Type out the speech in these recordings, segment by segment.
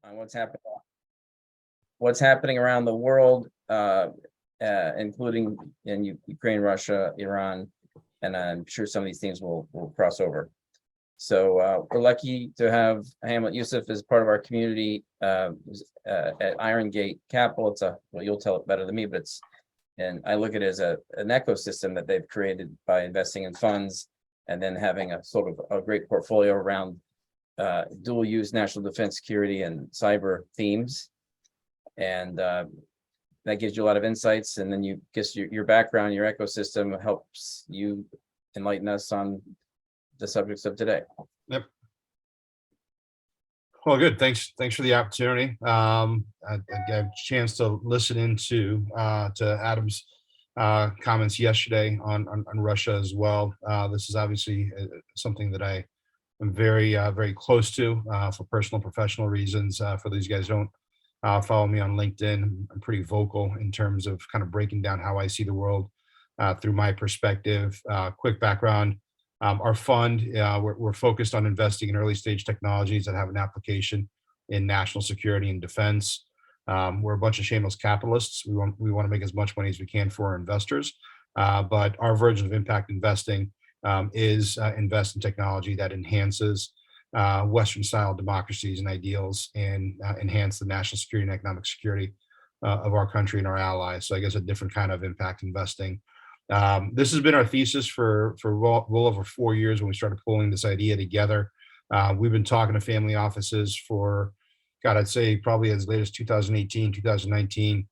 on what's happening around the world, including in Ukraine, Russia, Iran, and I'm sure some of these themes will cross over. So we're lucky to have Hamlet Yusuf as part of our community at Iron Gate Capital. It's well, you'll tell it better than me, but and I look at it as an ecosystem that they've created by investing in funds and then having a sort of a great portfolio around dual use national defense, security, and cyber themes. And that gives you a lot of insights. And then your background, your ecosystem helps you enlighten us on the subjects of today. Yep. Well, good. Thanks for the opportunity. I got a chance to listen into to Adam's comments yesterday on Russia as well. This is obviously something that I am very close to for personal and professional reasons. For these guys who don't follow me on LinkedIn, I'm pretty vocal in terms of kind of breaking down how I see the world through my perspective. Quick background. Our fund, we're focused on investing in early stage technologies that have an application in national security and defense. We're a bunch of shameless capitalists. We want to make as much money as we can for our investors. But our version of impact investing is invest in technology that enhances Western style democracies and ideals and enhance the national security and economic security of our country and our allies. So I guess a different kind of impact investing. This has been our thesis for well over 4 years when we started pulling this idea together. We've been talking to family offices for, God, I'd say probably as late as 2018, 2019,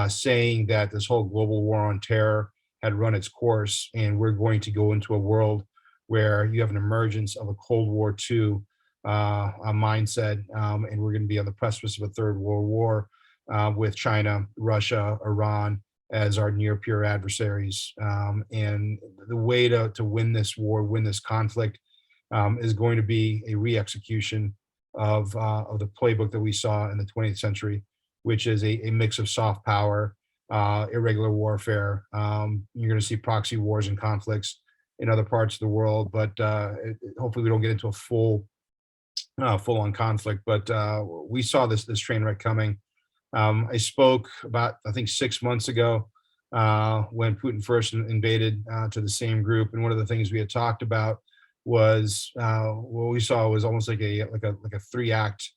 saying that this whole global war on terror had run its course, and we're going to go into a world where you have an emergence of a Cold War II a mindset, and we're going to be on the precipice of a third world war with China, Russia, Iran as our near peer adversaries. And the way to win this war, win this conflict, is going to be a re-execution of the playbook that we saw in the 20th century, which is a mix of soft power, irregular warfare. You're going to see proxy wars and conflicts in other parts of the world, but hopefully we don't get into a full-on conflict. But we saw this train wreck coming. I spoke about, I think, 6 months ago when Putin first invaded to the same group, and one of the things we had talked about was what we saw was almost like a 3-act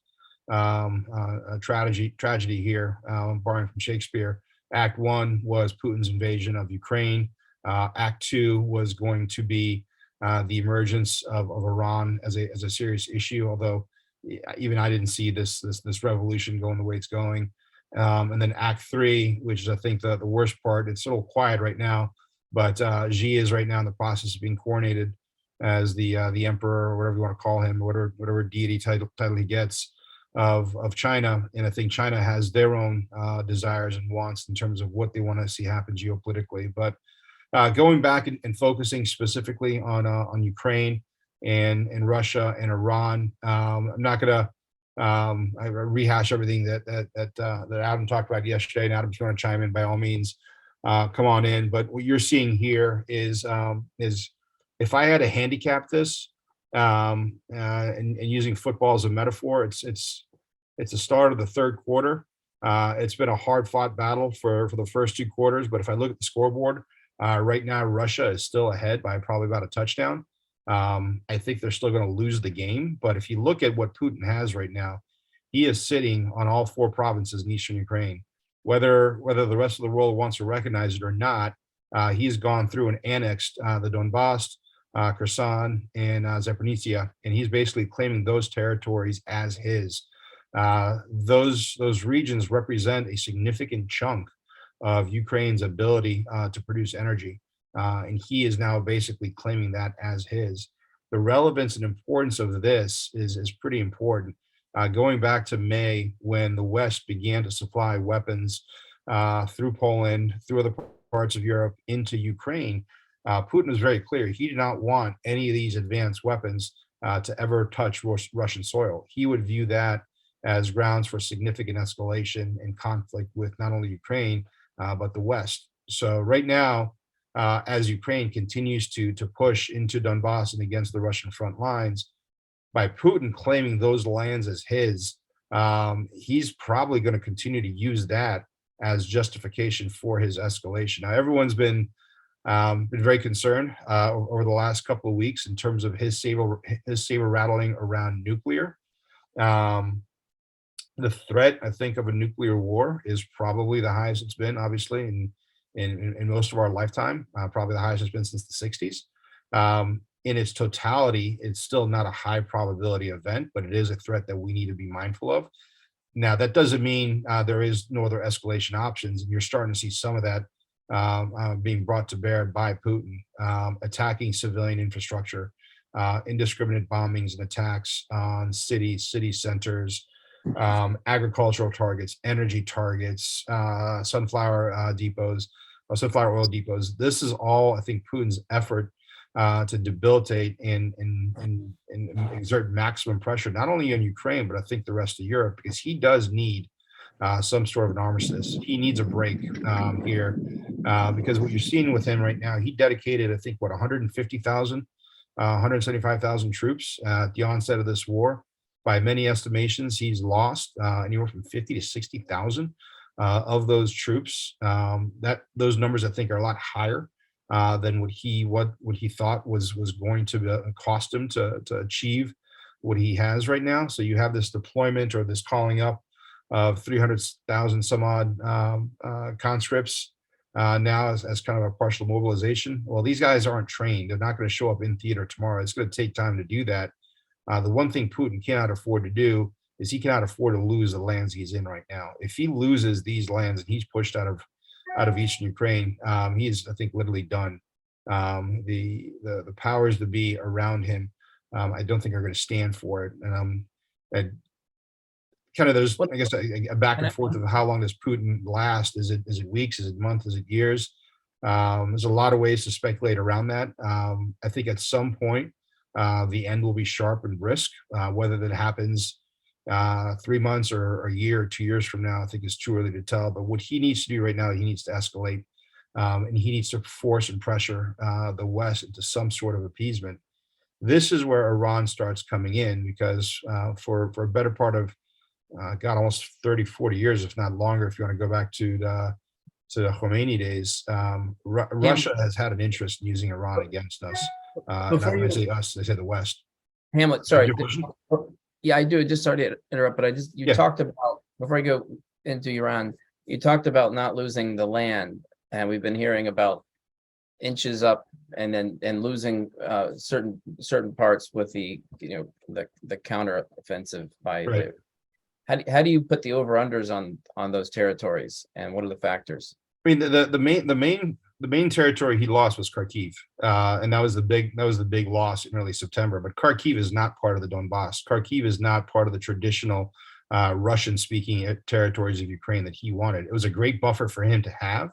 tragedy here, borrowing from Shakespeare. Act 1 was Putin's invasion of Ukraine. Act 2 was going to be the emergence of Iran as a serious issue, although even I didn't see this revolution going the way it's going. And then Act 3, which is I think the worst part. It's a little quiet right now, but Xi is right now in the process of being coronated as the emperor, or whatever you want to call him, whatever deity title he gets of China. And I think China has their own desires and wants in terms of what they want to see happen geopolitically. But going back and focusing specifically on Ukraine and Russia and Iran, I'm not going to rehash everything that Adam talked about yesterday. And Adam's going to chime in by all means. Come on in. But what you're seeing here is if I had to handicap this, and using football as a metaphor, it's the start of the third quarter. It's been a hard-fought battle for the first 2 quarters, but if I look at the scoreboard, right now Russia is still ahead by probably about a touchdown. I think they're still going to lose the game, but if you look at what Putin has right now, he is sitting on all 4 provinces in eastern Ukraine. Whether the rest of the world wants to recognize it or not, he's gone through and annexed the Donbass, Kherson, and Zaporizhzhia, and he's basically claiming those territories as his. Those regions represent a significant chunk of Ukraine's ability to produce energy, and he is now basically claiming that as his. The relevance and importance of this is pretty important. Going back to May, when the West began to supply weapons through Poland, through other parts of Europe into Ukraine, Putin was very clear. He did not want any of these advanced weapons to ever touch Russian soil. He would view that as grounds for significant escalation and conflict with not only Ukraine, but the West. So right now, as Ukraine continues to push into Donbass and against the Russian front lines, by Putin claiming those lands as his, he's probably going to continue to use that as justification for his escalation. Now, everyone's been very concerned over the last couple of weeks in terms of his saber rattling around nuclear. Um, the threat, I think, of a nuclear war is probably the highest it's been, obviously, in most of our lifetime. Probably the highest it's been since the '60s. In its totality, it's still not a high probability event, but it is a threat that we need to be mindful of. Now, that doesn't mean there is no other escalation options, and you're starting to see some of that being brought to bear by Putin, attacking civilian infrastructure, indiscriminate bombings and attacks on cities, city centers, agricultural targets, energy targets, sunflower depots, sunflower oil depots. This is all, I think, Putin's effort to debilitate and exert maximum pressure, not only on Ukraine, but I think the rest of Europe, because he does need some sort of an armistice. He needs a break here because what you're seeing with him right now, he dedicated, I think, what, 150,000, 175,000 troops at the onset of this war. By many estimations, he's lost anywhere from 50 to 60,000 of those troops. Those numbers, I think, are a lot higher than what he thought was going to cost him to achieve what he has right now. So you have this deployment or this calling up of 300,000 some odd conscripts now as kind of a partial mobilization. Well, these guys aren't trained. They're not going to show up in theater tomorrow. It's going to take time to do that. The one thing Putin cannot afford to do is he cannot afford to lose the lands he's in right now. If he loses these lands and he's pushed out of eastern Ukraine, he's, I think, literally done. The powers that be around him, I don't think are going to stand for it. And kind of there's, I guess, a back and forth of how long does Putin last? Is it weeks? Is it months? Is it years? There's a lot of ways to speculate around that. I think at some point the end will be sharp and brisk. Whether that happens 3 months or a year or 2 years from now, I think is too early to tell. But what he needs to do right now, he needs to escalate, and he needs to force and pressure the West into some sort of appeasement. This is where Iran starts coming in because for a better part of almost 30, 40 years, if not longer, if you want to go back to the Khomeini days, Russia has had an interest in using Iran against us. Not when I say us, they say the West. Hamlet, sorry. Yeah, I do. Just sorry to interrupt, but you talked about, before I go into Iran, you talked about not losing the land, and we've been hearing about inches up and losing certain parts with the counter offensive by Right. How do you put the over-unders on those territories, and what are the factors? I mean, the main territory he lost was Kharkiv, and that was the big loss in early September. But Kharkiv is not part of the Donbass. Kharkiv is not part of the traditional Russian-speaking territories of Ukraine that he wanted. It was a great buffer for him to have,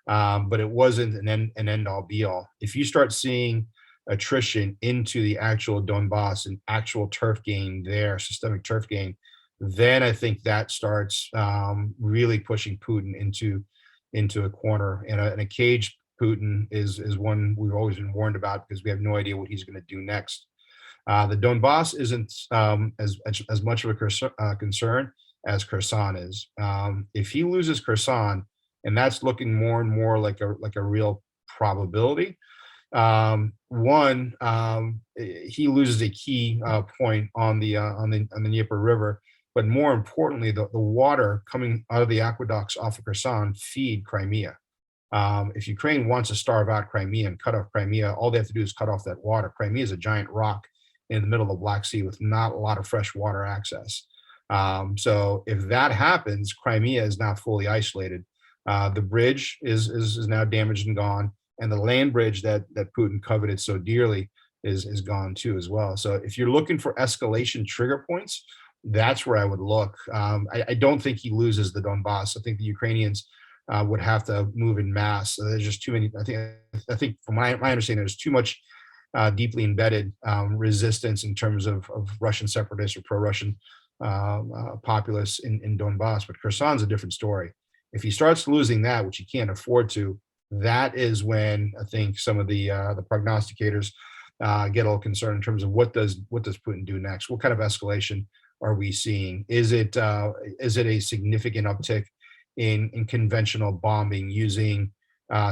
but it wasn't an end-all be-all. If you start seeing attrition into the actual Donbass and actual turf gain there, systemic turf gain, then I think that starts really pushing Putin into a corner. And a caged Putin is one we've always been warned about because we have no idea what he's going to do next. The Donbass isn't as much of a concern as Kherson is. If he loses Kherson, and that's looking more and more like a real probability. He loses a key point on the Dnieper River. But more importantly, the water coming out of the aqueducts off of Kherson feed Crimea. If Ukraine wants to starve out Crimea and cut off Crimea, all they have to do is cut off that water. Crimea is a giant rock in the middle of the Black Sea with not a lot of fresh water access. So if that happens, Crimea is now fully isolated. The bridge is now damaged and gone, and the land bridge that Putin coveted so dearly is gone too as well. So if you're looking for escalation trigger points, that's where I would look. I don't think he loses the Donbass. I think the Ukrainians would have to move in mass. There's just too many. I think from my understanding, there's too much deeply embedded resistance in terms of Russian separatists or pro-Russian populace in Donbass. But Kherson's a different story. If he starts losing that, which he can't afford to, that is when I think some of the prognosticators get a little concerned in terms of what does Putin do next? What kind of escalation are we seeing? Is it a significant uptick in conventional bombing using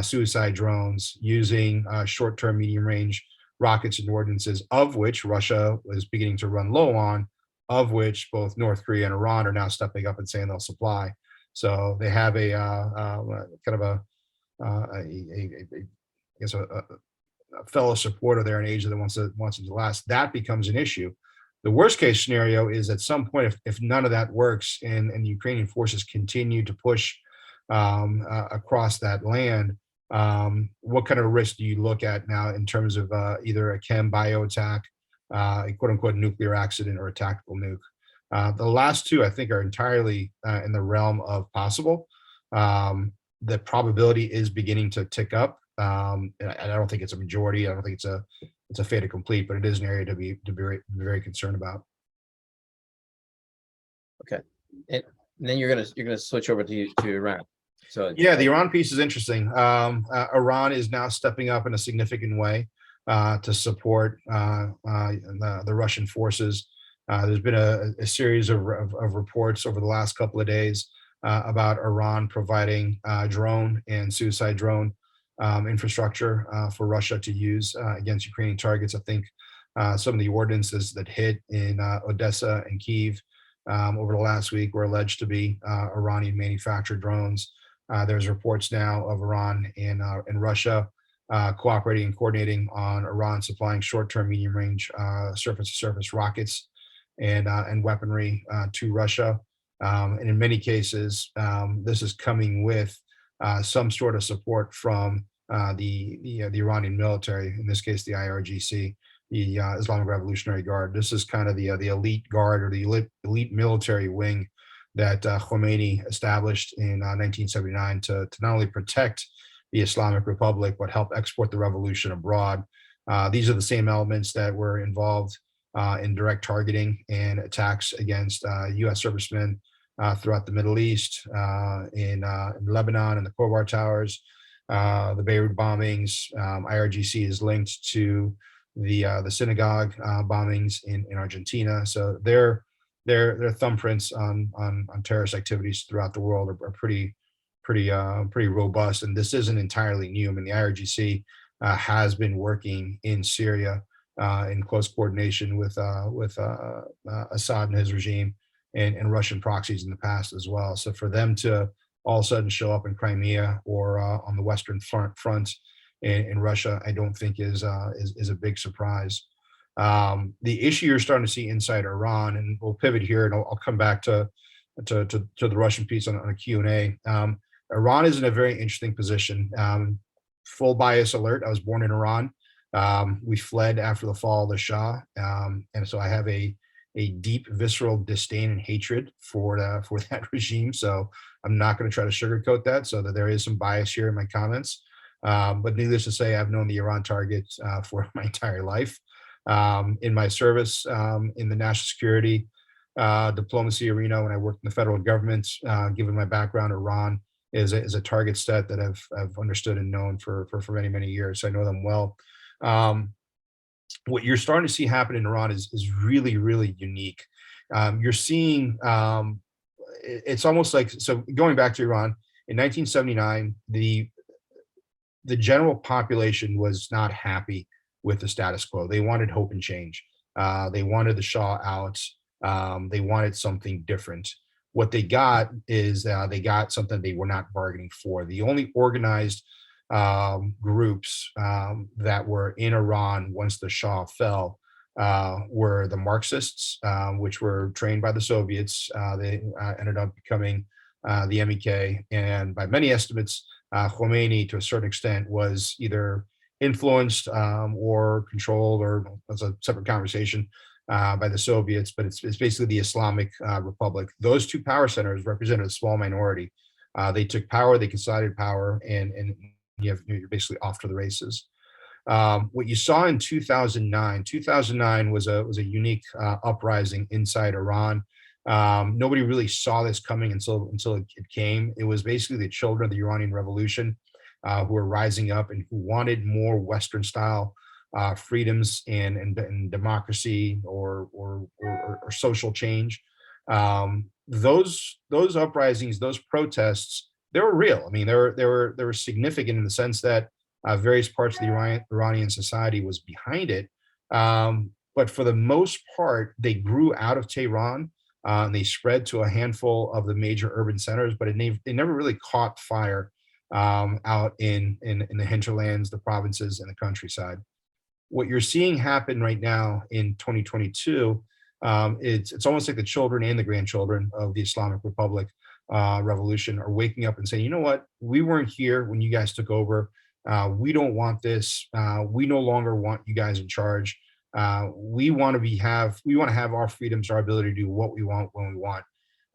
suicide drones, using short-term, medium-range rockets and ordinances, of which Russia was beginning to run low on, of which both North Korea and Iran are now stepping up and saying they'll supply. So they have a kind of I guess a fellow supporter there in Asia that wants it to last. That becomes an issue. The worst case scenario is at some point, if none of that works and the Ukrainian forces continue to push across that land, what kind of risk do you look at now in terms of either a chem bio attack, a quote unquote nuclear accident, or a tactical nuke? The last two, I think, are entirely in the realm of possible. The probability is beginning to tick up. And I don't think it's a majority. I don't think it's a fait accompli, but it is an area to be very concerned about. Okay, and then you're gonna switch over to Iran. So yeah, the Iran piece is interesting. Iran is now stepping up in a significant way to support the Russian forces. There's been a series of reports over the last couple of days about Iran providing drone and suicide drone infrastructure for Russia to use against Ukrainian targets. I think some of the ordinances that hit in Odessa and Kyiv over the last week were alleged to be Iranian manufactured drones. There's reports now of Iran and Russia cooperating and coordinating on Iran supplying short-term, medium-range surface-to-surface rockets and weaponry to Russia. And in many cases, this is coming with some sort of support from the Iranian military, in this case, the IRGC, the Islamic Revolutionary Guard. This is kind of the elite guard, or the elite military wing that Khomeini established in 1979 to not only protect the Islamic Republic, but help export the revolution abroad. These are the same elements that were involved in direct targeting and attacks against U.S. servicemen throughout the Middle East, in Lebanon, and the Khobar Towers, the Beirut bombings. IRGC is linked to the synagogue bombings in Argentina. So their thumbprints on terrorist activities throughout the world are pretty robust. And this isn't entirely new. I mean, the IRGC has been working in Syria in close coordination with Assad and his regime, and Russian proxies in the past as well. So for them to all of a sudden show up in Crimea or on the Western front in Russia, I don't think is a big surprise. The issue you're starting to see inside Iran, and we'll pivot here, and I'll come back to the Russian piece on a Q&A. Iran is in a very interesting position. Full bias alert. I was born in Iran. We fled after the fall of the Shah, and so I have a deep visceral disdain and hatred for that regime. So I'm not going to try to sugarcoat that, so that there is some bias here in my comments. But needless to say, I've known the Iran target for my entire life. In my service in the national security diplomacy arena, when I worked in the federal government, given my background, Iran is a target set that I've understood and known for many years. So I know them well. What you're starting to see happen in Iran is really unique. You're seeing it's almost like, so going back to Iran in 1979, the general population was not happy with the status quo. They wanted hope and change. They wanted the Shah out. They wanted something different. What they got is they got something they were not bargaining for. The only organized groups that were in Iran once the Shah fell were the Marxists, which were trained by the Soviets. They ended up becoming the MEK, and by many estimates, Khomeini, to a certain extent, was either influenced or controlled, or that's a separate conversation, by the Soviets, but it's basically the Islamic Republic. Those two power centers represented a small minority. They took power, they consolidated power, and you're basically off to the races. What you saw in 2009 was a unique uprising inside Iran. Nobody really saw this coming until it came. It was basically the children of the Iranian Revolution who were rising up and who wanted more Western style freedoms and democracy or social change. Those uprisings, those protests, they were real. I mean, they were significant in the sense that various parts of the Iranian society was behind it. But for the most part, they grew out of Tehran and they spread to a handful of the major urban centers, but they never really caught fire out in the hinterlands, the provinces, and the countryside. What you're seeing happen right now in 2022, it's almost like the children and the grandchildren of the Islamic Republic revolution are waking up and saying, you know what, we weren't here when you guys took over. We don't want this. We no longer want you guys in charge. We want to have our freedoms, our ability to do what we want when we want.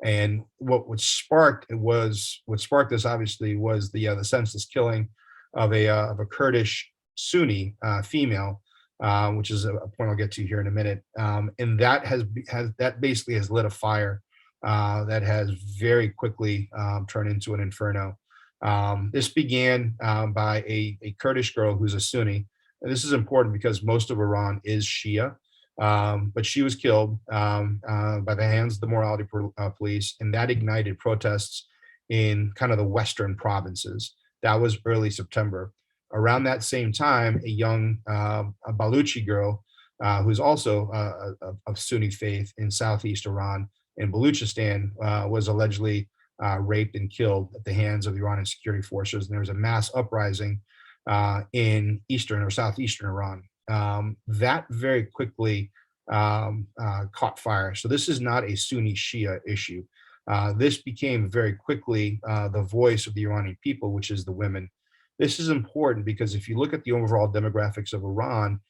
And what sparked this obviously was the senseless killing of a Kurdish Sunni female, which is a point I'll get to here in a minute. And that basically has lit a fire that has very quickly turned into an inferno. This began by a Kurdish girl who's a Sunni. And this is important because most of Iran is Shia, but she was killed by the hands of the morality police, and that ignited protests in kind of the western provinces. That was early September. Around that same time, a young a Baluchi girl who's also of Sunni faith in southeast Iran in Baluchistan was allegedly raped and killed at the hands of the Iranian security forces. And there was a mass uprising in eastern or southeastern Iran. That very quickly caught fire. So this is not a Sunni Shia issue. This became very quickly the voice of the Iranian people, which is the women. This is important because if you look at the overall demographics of Iran,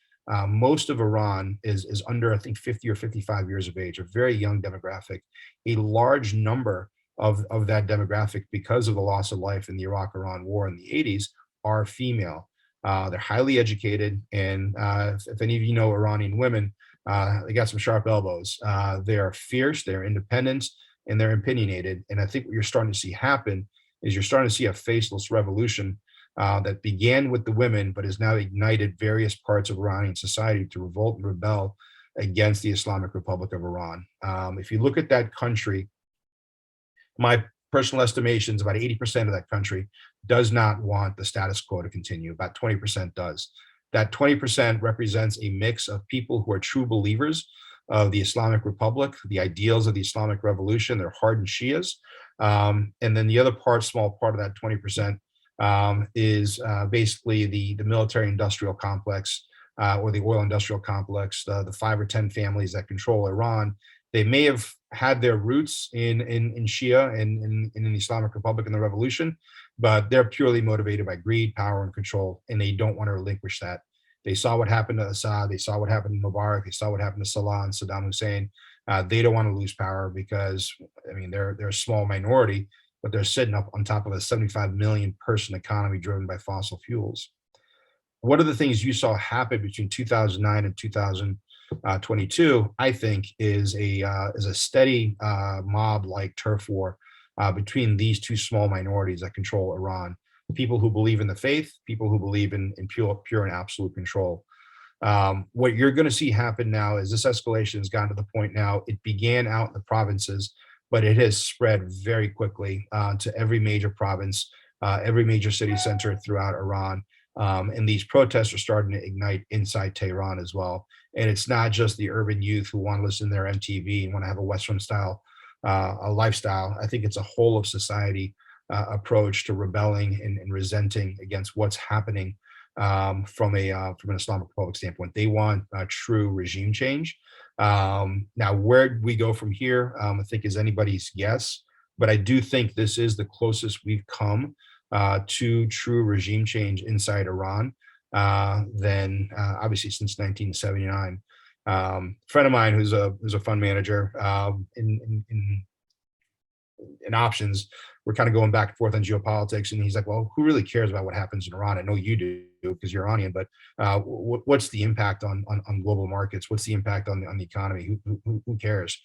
most of Iran is under, I think, 50 or 55 years of age, a very young demographic. A large number of that demographic, because of the loss of life in the Iraq-Iran war in the 80s, are female. They're highly educated, and if any of you know Iranian women, they got some sharp elbows. They are fierce, they're independent, and they're opinionated. And I think what you're starting to see happen is you're starting to see a faceless revolution that began with the women, but has now ignited various parts of Iranian society to revolt and rebel against the Islamic Republic of Iran. If you look at that country, my personal estimations, about 80% of that country does not want the status quo to continue. About 20% does. That 20% represents a mix of people who are true believers of the Islamic Republic, the ideals of the Islamic Revolution. They're hardened Shias. And then the other part, small part of that 20%, is basically the military industrial complex or the oil industrial complex, the 5 or 10 families that control Iran. They may have had their roots in Shia and in the Islamic Republic and the revolution, but they're purely motivated by greed, power, and control, and they don't want to relinquish that. They saw what happened to Assad, they saw what happened to Mubarak, they saw what happened to Salah and Saddam Hussein. They don't want to lose power because, I mean, they're a small minority, but they're sitting up on top of a 75 million person economy driven by fossil fuels. One of the things you saw happen between 2009 and 2022, I think, is a steady mob-like turf war between these two small minorities that control Iran. People who believe in the faith, people who believe in pure and absolute control. What you're going to see happen now is this escalation has gotten to the point now. It began out in the provinces, but it has spread very quickly to every major province, every major city center throughout Iran. And these protests are starting to ignite inside Tehran as well. And it's not just the urban youth who want to listen to their MTV and want to have a Western style a lifestyle. I think it's a whole of society approach to rebelling and resenting against what's happening from an Islamic Republic standpoint. They want true regime change. Now, where we go from here, I think is anybody's guess, but I do think this is the closest we've come to true regime change inside Iran than obviously since 1979. Friend of mine who's a fund manager in options, we're kind of going back and forth on geopolitics, and he's like, well, who really cares about what happens in Iran? I know you do because you're Iranian, but what's the impact on global markets? What's the impact on the economy? Who cares?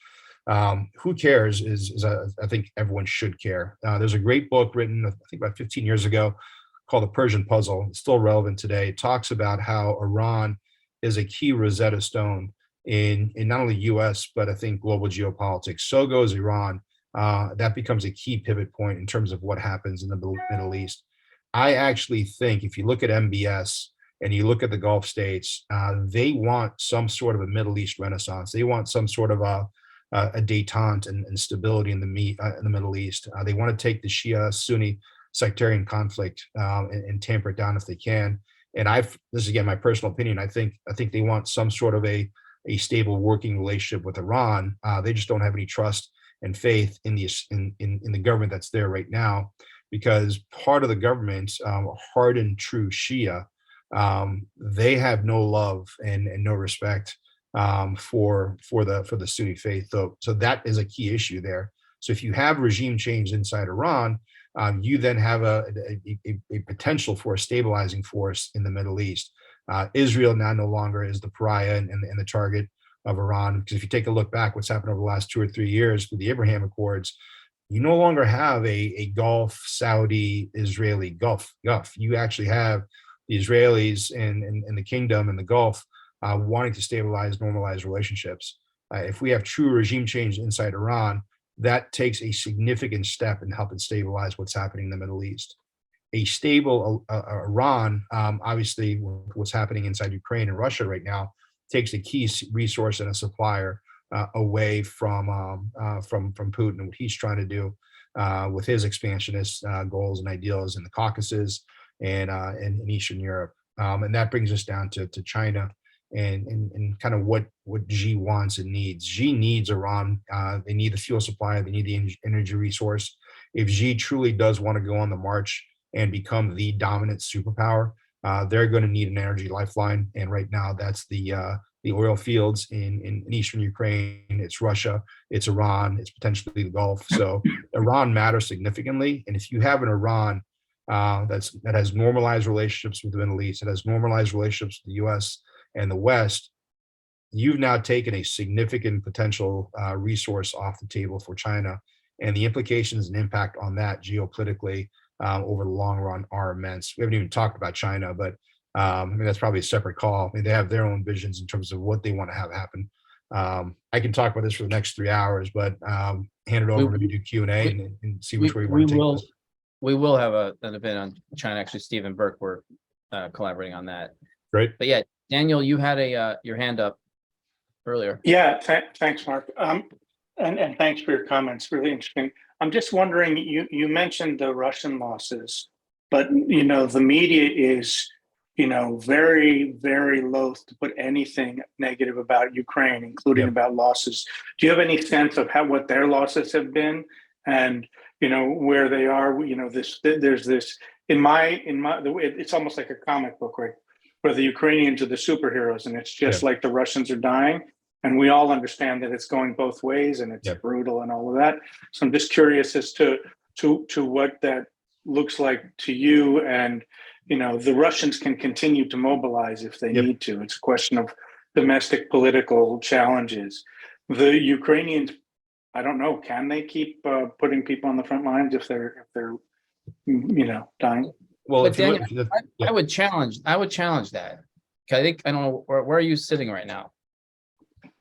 Who cares is I think everyone should care. There's a great book written, I think about 15 years ago, called the Persian Puzzle. It's still relevant today. It talks about how Iran is a key Rosetta Stone in not only U.S., but I think global geopolitics. So goes Iran. That becomes a key pivot point in terms of what happens in the Middle East. I actually think if you look at MBS and you look at the Gulf states, they want some sort of a Middle East renaissance. They want some sort of a détente and stability in the Middle East. They want to take the Shia-Sunni sectarian conflict and tamper it down if they can. And this is again my personal opinion. I think they want some sort of a stable working relationship with Iran. They just don't have any trust and faith in the government that's there right now, because part of the government, hardened true Shia, they have no love and no respect for the Sunni faith. So that is a key issue there. So if you have regime change inside Iran, you then have a potential for a stabilizing force in the Middle East. Israel now no longer is the pariah and the target of Iran, because if you take a look back, what's happened over the last 2 or 3 years with the Abraham Accords, you no longer have a Gulf, Saudi, Israeli Gulf. You actually have the Israelis and the kingdom and the Gulf wanting to stabilize, normalize relationships. If we have true regime change inside Iran, that takes a significant step in helping stabilize what's happening in the Middle East. A stable Iran, obviously, what's happening inside Ukraine and Russia right now, takes a key resource and a supplier away from Putin and what he's trying to do with his expansionist goals and ideals in the Caucasus and in Eastern Europe. And that brings us down to China and kind of what Xi wants and needs. Xi needs Iran. They need the fuel supply. They need the energy resource. If Xi truly does want to go on the march and become the dominant superpower, they're going to need an energy lifeline. And right now, that's the oil fields in Eastern Ukraine. It's Russia, it's Iran, it's potentially the Gulf. So Iran matters significantly. And if you have an Iran that has normalized relationships with the Middle East, that has normalized relationships with the U.S. and the West, you've now taken a significant potential resource off the table for China. And the implications and impact on that geopolitically over the long run are immense. We haven't even talked about China, but I mean, that's probably a separate call. I mean, they have their own visions in terms of what they want to have happen. I can talk about this for the next 3 hours, but hand it over, maybe do Q&A and see which way we want to take this. We will have an event on China. Actually, Stephen Burke, we're collaborating on that. Great. But yeah, Daniel, you had your hand up earlier. Yeah, thanks, Mark. And thanks for your comments. Really interesting. I'm just wondering, you mentioned the Russian losses, but the media is very, very loath to put anything negative about Ukraine, including about losses. Do you have any sense of what their losses have been, and where they are? There's this it's almost like a comic book, right? Where the Ukrainians are the superheroes, and it's just like the Russians are dying. And we all understand that it's going both ways, and it's brutal and all of that. So I'm just curious as to what that looks like to you. And the Russians can continue to mobilize if they need to. It's a question of domestic political challenges. The Ukrainians, I don't know, can they keep putting people on the front lines if they're dying? Well, but Daniel, I would challenge that. I think, I don't know, where are you sitting right now?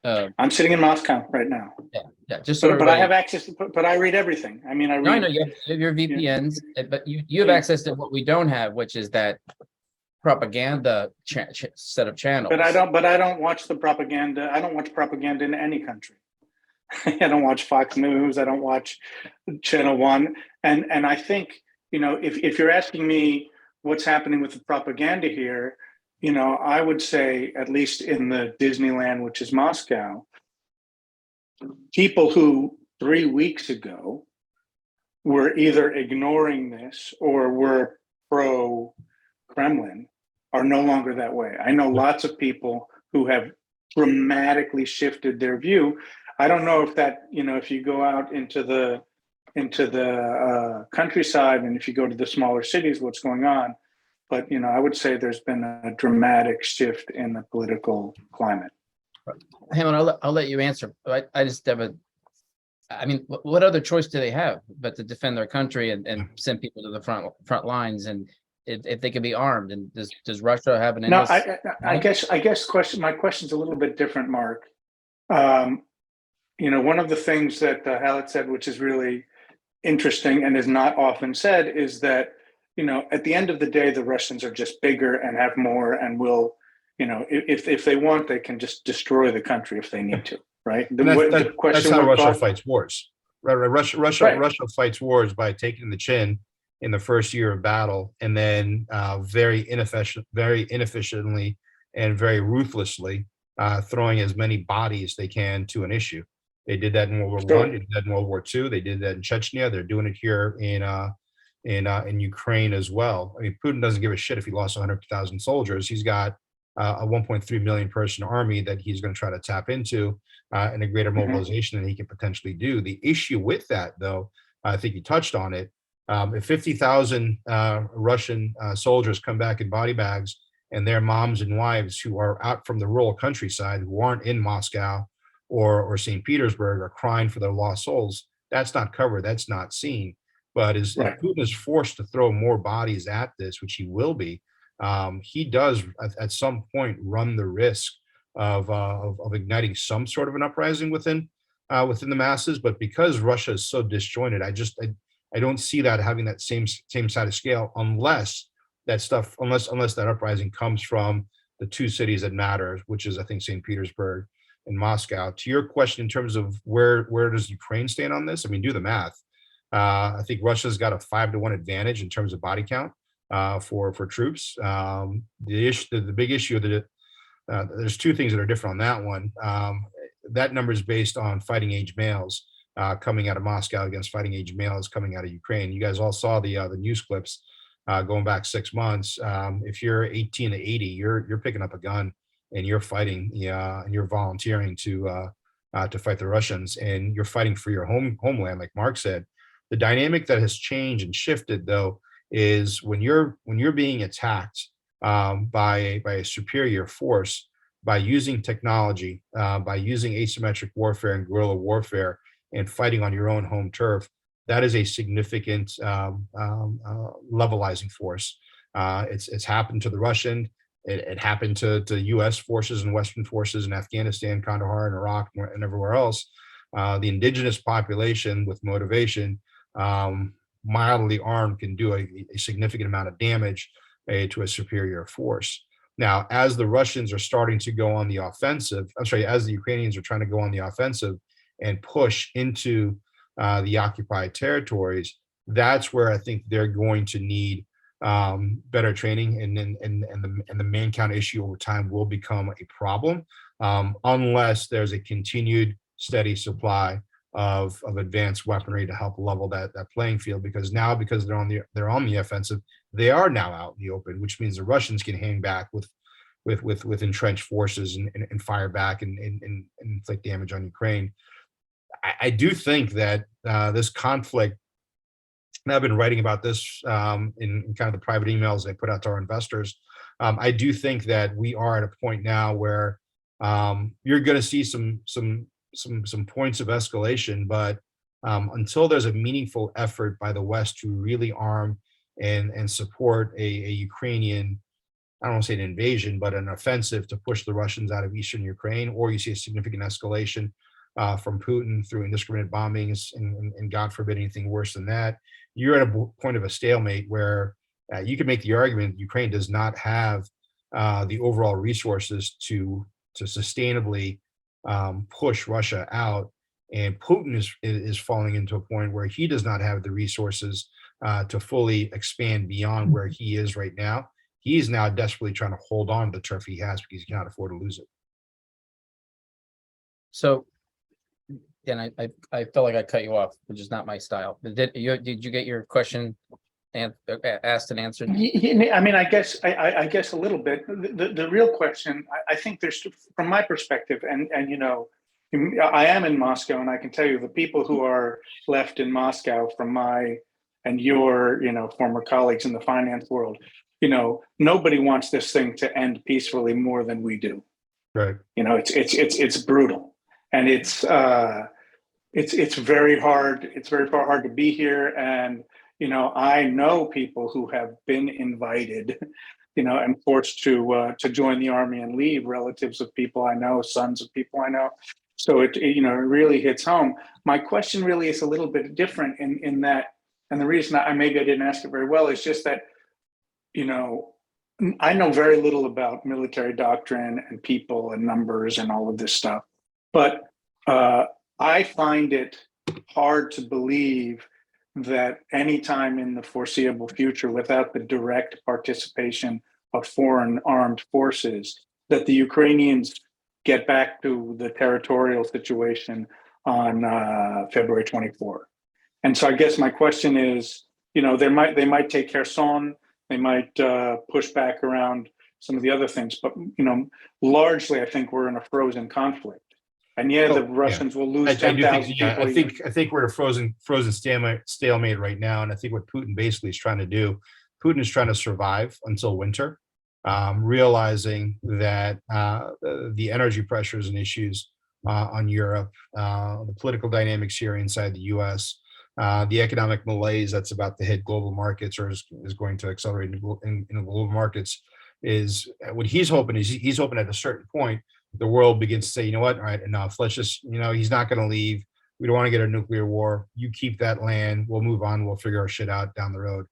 I'm sitting in Moscow right now. Yeah. Just but I have access. But I read everything. I mean, I read. No, you have your VPNs, but you have access to what we don't have, which is that propaganda set of channels. But I don't watch the propaganda. I don't watch propaganda in any country. I don't watch Fox News. I don't watch Channel One. And I think if you're asking me what's happening with the propaganda here, I would say, at least in the Disneyland, which is Moscow, people who 3 weeks ago were either ignoring this or were pro-Kremlin are no longer that way. I know lots of people who have dramatically shifted their view. I don't know if that, if you go out into the countryside and if you go to the smaller cities, what's going on. But, I would say there's been a dramatic shift in the political climate. Hammond, I'll let you answer. I just have what other choice do they have but to defend their country and send people to the front lines? And if they can be armed, and does Russia have an No, endless? I guess my question's a little bit different, Mark. Um, one of the things that Hallett said, which is really interesting and is not often said, is that, at the end of the day, the Russians are just bigger and have more and will, if they want, they can just destroy the country if they need to, right? That's how Russia fights wars. Right. Russia fights wars by taking the chin in the first year of battle, and then very inefficiently and very ruthlessly throwing as many bodies they can to an issue. They did that in World War I. They did that in World War II. They did that in Chechnya. They're doing it here in Ukraine as well. I mean, Putin doesn't give a shit if he lost 100,000 soldiers. He's got a 1.3 million person army that he's going to try to tap into, and a greater mobilization than he can potentially do. The issue with that, though, I think you touched on it. If 50,000 Russian soldiers come back in body bags, and their moms and wives who are out from the rural countryside, who aren't in Moscow or St. Petersburg, are crying for their lost souls, that's not covered, that's not seen. But if Putin is forced to throw more bodies at this, which he will be, he does at some point run the risk of igniting some sort of an uprising within the masses. But because Russia is so disjointed, I don't see that having that same side of scale unless that uprising comes from the two cities that matter, which is, I think, St. Petersburg and Moscow. To your question in terms of where does Ukraine stand on this? I mean, do the math. I think Russia's got a 5-to-1 advantage in terms of body count for troops. The big issue that there's two things that are different on that one. That number is based on fighting age males coming out of Moscow against fighting age males coming out of Ukraine. You guys all saw the news clips going back 6 months. If you're 18 to 80, you're picking up a gun and you're fighting, and you're volunteering to fight the Russians, and you're fighting for your homeland, like Mark said. The dynamic that has changed and shifted, though, is when you're being attacked by a superior force, by using technology, by using asymmetric warfare and guerrilla warfare, and fighting on your own home turf, that is a significant levelizing force. It's happened to the Russian. It happened to U.S. forces and Western forces in Afghanistan, Kandahar, and Iraq, and everywhere else. The indigenous population with motivation, mildly armed, can do a significant amount of damage to a superior force. Now, as the Russians are starting to go on the offensive, as the Ukrainians are trying to go on the offensive and push into the occupied territories, that's where I think they're going to need better training, and the man count issue over time will become a problem unless there's a continued steady supply of advanced weaponry to help level that playing field. Because they're on the offensive, they are now out in the open, which means the Russians can hang back with entrenched forces and fire back and inflict damage on Ukraine. I do think that this conflict, and I've been writing about this in kind of the private emails I put out to our investors. I do think that we are at a point now where you're going to see some points of escalation, but until there's a meaningful effort by the West to really arm and support a Ukrainian, I don't want to say an invasion, but an offensive to push the Russians out of eastern Ukraine, or you see a significant escalation from Putin through indiscriminate bombings and God forbid anything worse than that, you're at a point of a stalemate where you can make the argument Ukraine does not have the overall resources to sustainably push Russia out, and Putin is falling into a point where he does not have the resources to fully expand beyond where he is right now. He's now desperately trying to hold on to the turf he has because he cannot afford to lose it. So, and I felt like I cut you off, which is not my style. Did you get your question asked and answered? I mean, I guess a little bit. The real question, I think there's, from my perspective, and I am in Moscow, and I can tell you the people who are left in Moscow from my and your former colleagues in the finance world, nobody wants this thing to end peacefully more than we do. Right. It's brutal, and it's very hard. It's very hard to be here, and I know people who have been invited, and forced to join the army and leave, relatives of people I know, sons of people I know. So it really hits home. My question really is a little bit different in that, and the reason maybe I didn't ask it very well is just that, I know very little about military doctrine and people and numbers and all of this stuff, but I find it hard to believe that any time in the foreseeable future, without the direct participation of foreign armed forces, that the Ukrainians get back to the territorial situation on February 24. And so I guess my question is, they might take Kherson, they might push back around some of the other things, but largely I think we're in a frozen conflict. And the Russians will lose 10,000 people. I think we're at a frozen stalemate right now, and I think what Putin basically is trying to do, Putin is trying to survive until winter, realizing that the energy pressures and issues on Europe, the political dynamics here inside the U.S., the economic malaise that's about to hit global markets or is going to accelerate in global markets, is what he's hoping at a certain point the world begins to say, you know what, all right, enough. Let's just, he's not going to leave. We don't want to get a nuclear war. You keep that land. We'll move on. We'll figure our shit out down the road.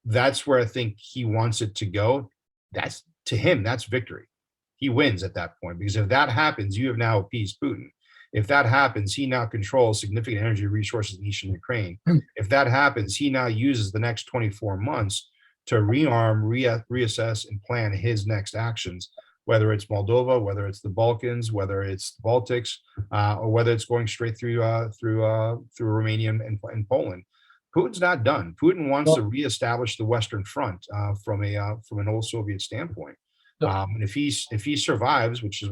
That's where I think he wants it to go. That's, to him, that's victory. He wins at that point, because if that happens, you have now appeased Putin. If that happens, he now controls significant energy resources in eastern Ukraine. If that happens, he now uses the next 24 months to rearm, reassess, and plan his next actions, whether it's Moldova, whether it's the Balkans, whether it's the Baltics, or whether it's going straight through Romania and Poland. Putin's not done. Putin wants to reestablish the Western Front from an old Soviet standpoint. And if he survives, which is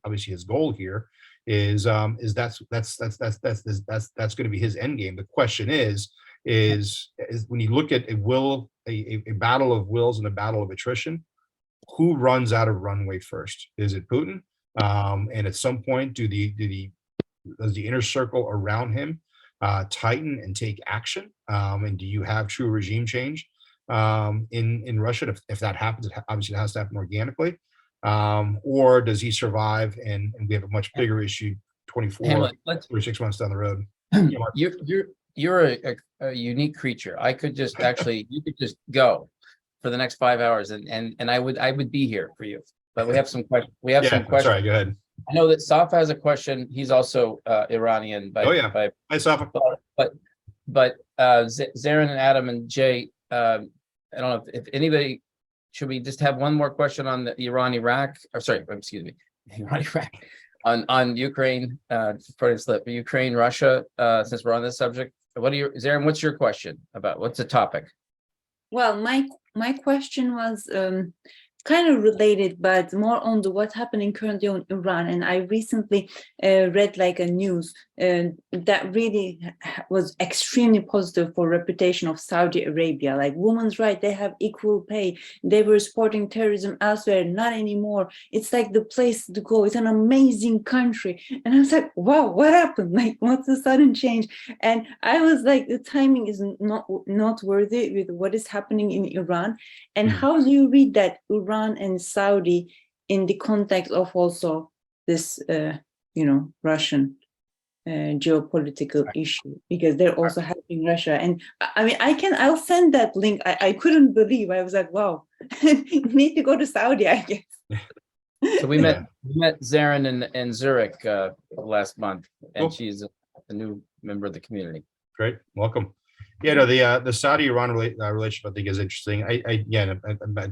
obviously his goal here, is that's going to be his end game. The question is when you look at a battle of wills and a battle of attrition, who runs out of runway first? Is it Putin? And at some point, does the inner circle around him tighten and take action? And do you have true regime change in Russia? If that happens, obviously it has to happen organically. Or does he survive and we have a much bigger issue 24 or 6 months down the road? You're a unique creature. I could just you could just go for the next 5 hours and I would be here for you. But we have some questions. Some questions. Sorry, go ahead. I know that Safa has a question. He's also Iranian. Hi, Safa. But Zarin and Adam and Jay, I don't know if anybody, should we just have one more question on the Iran-Iraq, or sorry, excuse me, Iran-Iraq, on Ukraine, Ukraine-Russia, since we're on this subject. Zarin, what's your question about? What's the topic? Well, my question was kind of related, but more on what's happening currently in Iran. And I recently read like a news that really was extremely positive for reputation of Saudi Arabia. Like women's rights, they have equal pay. They were supporting terrorism elsewhere, not anymore. It's like the place to go. It's an amazing country. And I was like, wow, what happened? Like, what's the sudden change? And I was like, the timing is not worthy with what is happening in Iran. And how do you read that Iran and Saudi in the context of also this, Russian geopolitical issue, because they're also helping Russia. And I mean, I'll send that link. I couldn't believe. I was like, wow, you need to go to Saudi, I guess. So we met Zarin in Zurich last month, and cool. She's a new member of the community. Great, welcome. Yeah, no, the Saudi-Iran relationship I think is interesting. I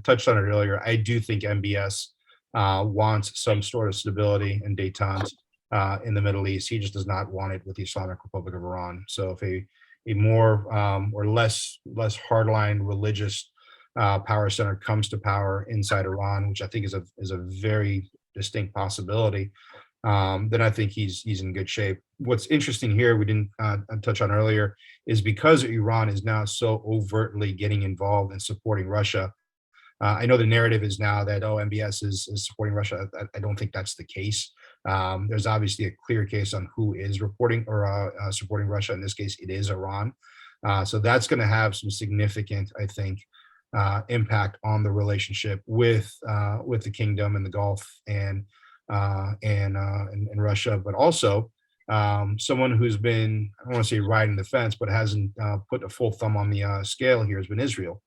touched on it earlier. I do think MBS wants some sort of stability and détente in the Middle East. He just does not want it with the Islamic Republic of Iran. So if a more or less hardline religious power center comes to power inside Iran, which I think is a very distinct possibility, then I think he's in good shape. What's interesting here, we didn't touch on earlier, is because Iran is now so overtly getting involved in supporting Russia. I know the narrative is now that, MBS is supporting Russia. I don't think that's the case. There's obviously a clear case on who is reporting or supporting Russia. In this case, it is Iran. So that's going to have some significant, I think, impact on the relationship with the kingdom and the Gulf and Russia, but also someone who's been, I don't want to say riding the fence, but hasn't put a full thumb on the scale here has been Israel.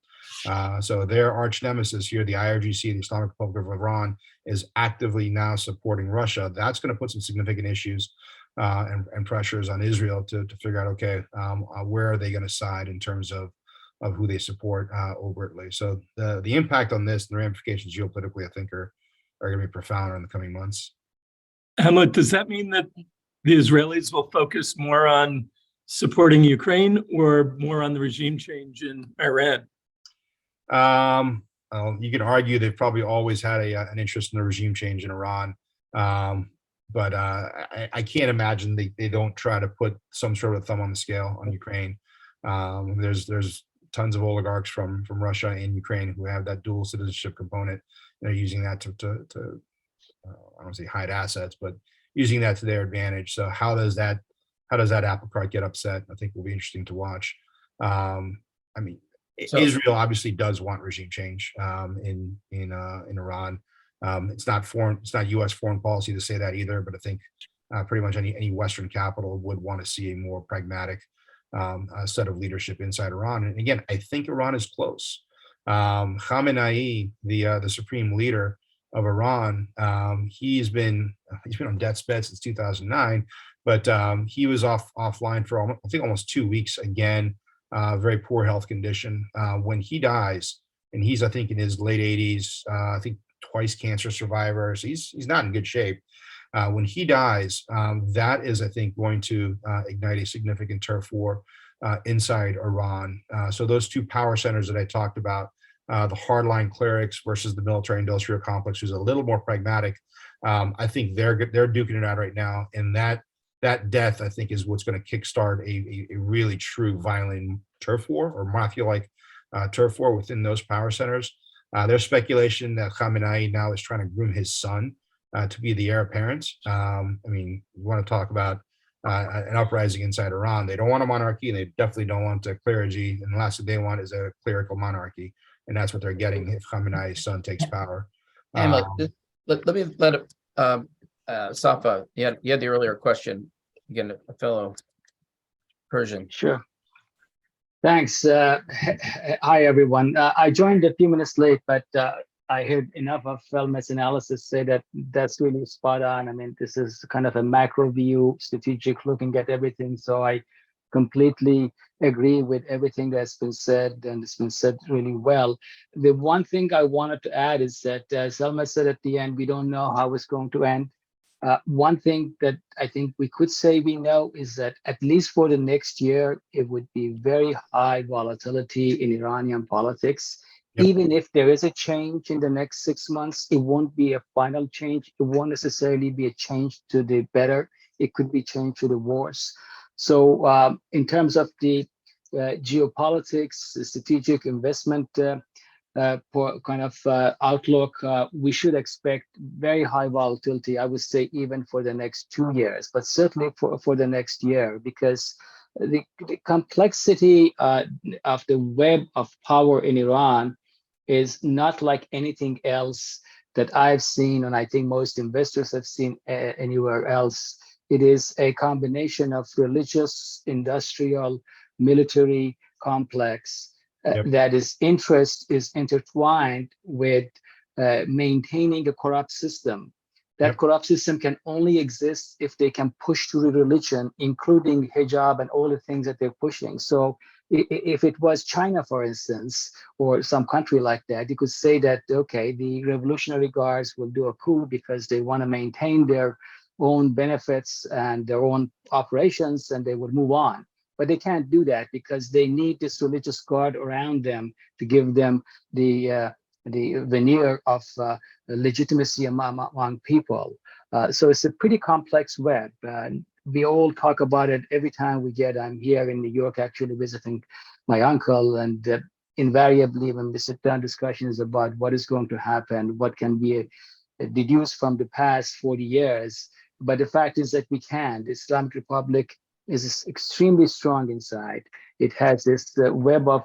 So their arch nemesis here, the IRGC, the Islamic Republic of Iran, is actively now supporting Russia. That's going to put some significant issues and pressures on Israel to figure out, okay, where are they going to side in terms of who they support overtly. So the impact on this and the ramifications geopolitically, I think, are going to be profound in the coming months. Hamlet, does that mean that the Israelis will focus more on supporting Ukraine or more on the regime change in Iran? You can argue they've probably always had an interest in the regime change in Iran. But I can't imagine they don't try to put some sort of thumb on the scale on Ukraine. There's tons of oligarchs from Russia and Ukraine who have that dual citizenship component. They're using that to I don't say hide assets, but using that to their advantage. So how does that apple cart get upset? I think will be interesting to watch. I mean, So- Israel obviously does want regime change in Iran. It's not U.S. foreign policy to say that either, but I think pretty much any Western capital would want to see a more pragmatic set of leadership inside Iran. And again, I think Iran is close. Khamenei, the supreme leader of Iran, he's been on death's bed since 2009, but he was offline for I think almost 2 weeks again. Very poor health condition. When he dies, and he's I think in his late 80s, I think twice cancer survivor, so he's not in good shape. When he dies, that is I think going to ignite a significant turf war inside Iran. So those two power centers that I talked about, the hardline clerics versus the military-industrial complex, who's a little more pragmatic. I think they're duking it out right now, and that death, I think, is what's going to kickstart a really true violent turf war or mafia-like turf war within those power centers. There's speculation that Khamenei now is trying to groom his son to be the heir apparent. I mean, you want to talk about an uprising inside Iran. They don't want a monarchy, and they definitely don't want a clergy. And the last thing they want is a clerical monarchy, and that's what they're getting if Khamenei's son takes power. Hamlet, let me let it, Safa, you had the earlier question. Again, a fellow Persian. Sure. Thanks. Hi, everyone. I joined a few minutes late, but I heard enough of Felmet's analysis say that that's really spot on. I mean, this is kind of a macro view, strategic looking at everything. So I completely agree with everything that's been said, and it's been said really well. The one thing I wanted to add is that, as Felmet said at the end, we don't know how it's going to end. One thing that I think we could say we know is that at least for the next year, it would be very high volatility in Iranian politics. Yep. Even if there is a change in the next 6 months, it won't be a final change. It won't necessarily be a change to the better. It could be change to the worse. So in terms of the geopolitics, the strategic investment outlook, we should expect very high volatility, I would say, even for the next 2 years, but certainly for the next year, because the complexity of the web of power in Iran is not like anything else that I've seen, and I think most investors have seen anywhere else. It is a combination of religious, industrial, military complex. Yep. That is interest is intertwined with maintaining a corrupt system. That yep. corrupt system can only exist if they can push through religion, including hijab and all the things that they're pushing. So if it was China, for instance, or some country like that, you could say that, okay, the Revolutionary Guards will do a coup because they want to maintain their own benefits and their own operations, and they would move on. But they can't do that because they need this religious guard around them to give them the veneer of legitimacy among people. So it's a pretty complex web. We all talk about it every time I'm here in New York, actually visiting my uncle, and invariably when we sit down, discussions about what is going to happen, what can be deduced from the past 40 years. But the fact is that we can't. The Islamic Republic is extremely strong inside. It has this web of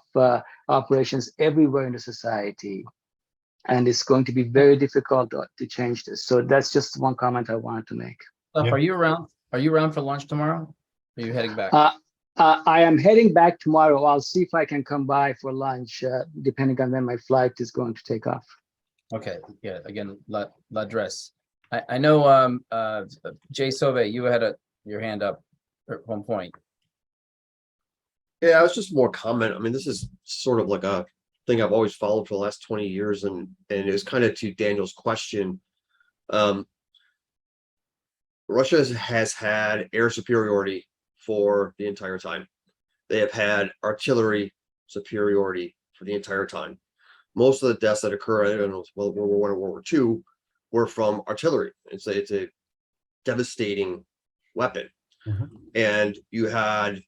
operations everywhere in the society, and it's going to be very difficult to change this. So that's just one comment I wanted to make. Yeah. Are you around? Are you around for lunch tomorrow? Are you heading back? I am heading back tomorrow. I'll see if I can come by for lunch, depending on when my flight is going to take off. Okay, yeah, again, l'adresse. I know, Jay Sauvé, you had your hand up at one point. Yeah, it's just more comment. I mean, this is sort of like a thing I've always followed for the last 20 years, and it's kind of to Daniel's question. Russia has had air superiority for the entire time. They have had artillery superiority for the entire time. Most of the deaths that occur, I don't know, World War I and World War II, were from artillery. It's a devastating weapon. And you had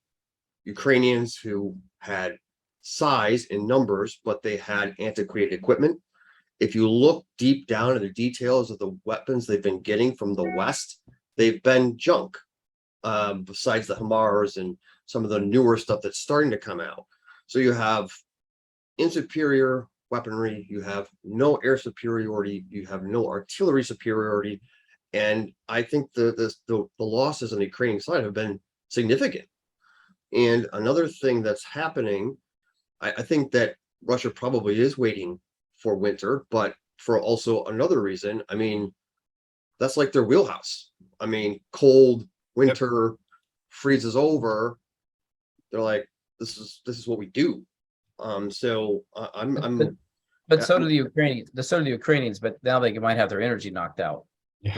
Ukrainians who had size in numbers, but they had antiquated equipment. If you look deep down in the details of the weapons they've been getting from the West, they've been junk. Besides the HIMARS and some of the newer stuff that's starting to come out. So you have inferior weaponry, you have no air superiority, you have no artillery superiority. And I think the losses on the Ukrainian side have been significant. And another thing that's happening, I think that Russia probably is waiting for winter, but for also another reason. I mean, that's like their wheelhouse. I mean, cold winter freezes over. They're like, this is what we do. But so do the Ukrainians. So do the Ukrainians, but now they might have their energy knocked out. Yeah.